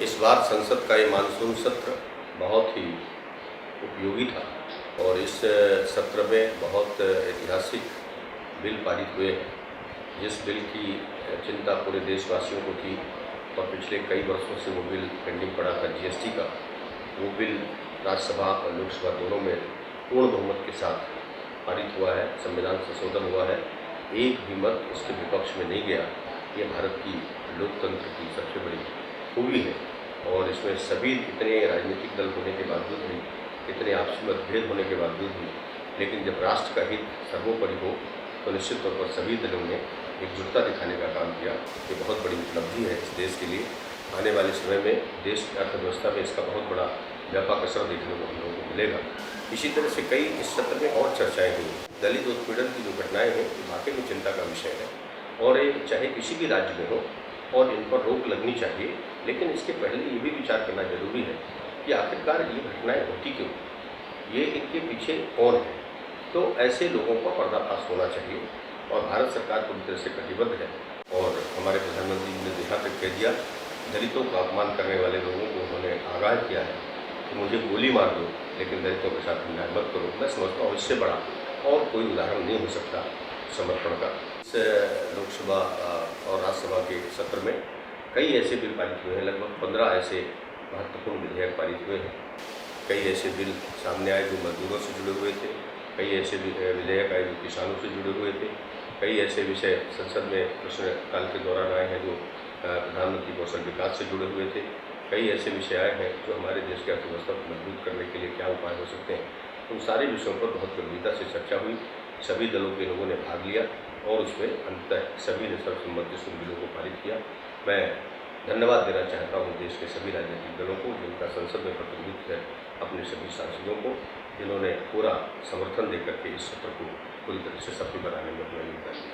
इस बार संसद का ये मानसून सत्र बहुत ही उपयोगी था और इस सत्र में बहुत ऐतिहासिक बिल पारित हुए हैं। जिस बिल की चिंता पूरे देशवासियों को थी और पिछले कई वर्षों से वो बिल पेंडिंग पड़ा था जीएसटी का, वो बिल राज्यसभा और लोकसभा दोनों में पूर्ण बहुमत के साथ पारित हुआ है। संविधान संशोधन हुआ है, एक भी मत उसके विपक्ष में नहीं गया। ये भारत की लोकतंत्र की सबसे बड़ी खूबी है और इसमें सभी इतने राजनीतिक दल होने के बावजूद भी, इतने आपसी मतभेद होने के बावजूद भी, लेकिन जब राष्ट्र का हित सर्वोपरि हो तो निश्चित तौर पर सभी दलों ने एकजुटता दिखाने का काम किया। ये बहुत बड़ी उपलब्धि है इस देश के लिए। आने वाले समय में देश की अर्थव्यवस्था में इसका बहुत बड़ा व्यापक असर देखने को हम लोगों को मिलेगा। इसी तरह से कई इस सत्र में और चर्चाएँ हुई। दलित उत्पीड़न की जो घटनाएँ हैं वाकई में चिंता का विषय है और ये चाहे किसी भी राज्य में हो और इन पर रोक लगनी चाहिए, लेकिन इसके पहले ये भी विचार करना जरूरी है कि आखिरकार ये घटनाएं होती क्यों, ये इनके पीछे कौन है। तो ऐसे लोगों का पर्दाफाश होना चाहिए और भारत सरकार पूरी तरह से कटिबद्ध है। और हमारे प्रधानमंत्री जी ने यहाँ तक कह दिया, दलितों का अपमान करने वाले लोगों को उन्होंने आगाह किया है कि मुझे गोली मार दो लेकिन दलितों के साथ अन्याय मत करो। मैं समझता हूँ इससे बड़ा और कोई उदाहरण नहीं हो सकता समर्पण का। इस लोकसभा और राज्यसभा के सत्र में कई ऐसे बिल पारित हुए हैं, लगभग 15 ऐसे महत्वपूर्ण विधेयक पारित हुए हैं। कई ऐसे बिल सामने आए जो मजदूरों से जुड़े हुए थे, कई ऐसे विधेयक आए जो किसानों से जुड़े हुए थे, कई ऐसे विषय संसद में प्रश्नकाल के दौरान आए हैं जो प्रधानमंत्री कौशल विकास से जुड़े हुए थे, कई ऐसे विषय आए हैं जो हमारे देश की अर्थव्यवस्था को मजबूत करने के लिए क्या उपाय हो सकते हैं। उन सारे विषयों पर बहुत गंभीरता से चर्चा हुई, सभी दलों के लोगों ने भाग लिया और उसमें अंततः सभी ने सर्वसम्मति से बिलों को पारित किया। मैं धन्यवाद देना चाहता हूँ देश के सभी राजनीतिक दलों को, जिनका संसद में प्रतिनिधित्व है, अपने सभी सांसदों को, जिन्होंने पूरा समर्थन देकर के इस सत्र को पूरी तरह से सफल बनाने में अपना योगदान दिया।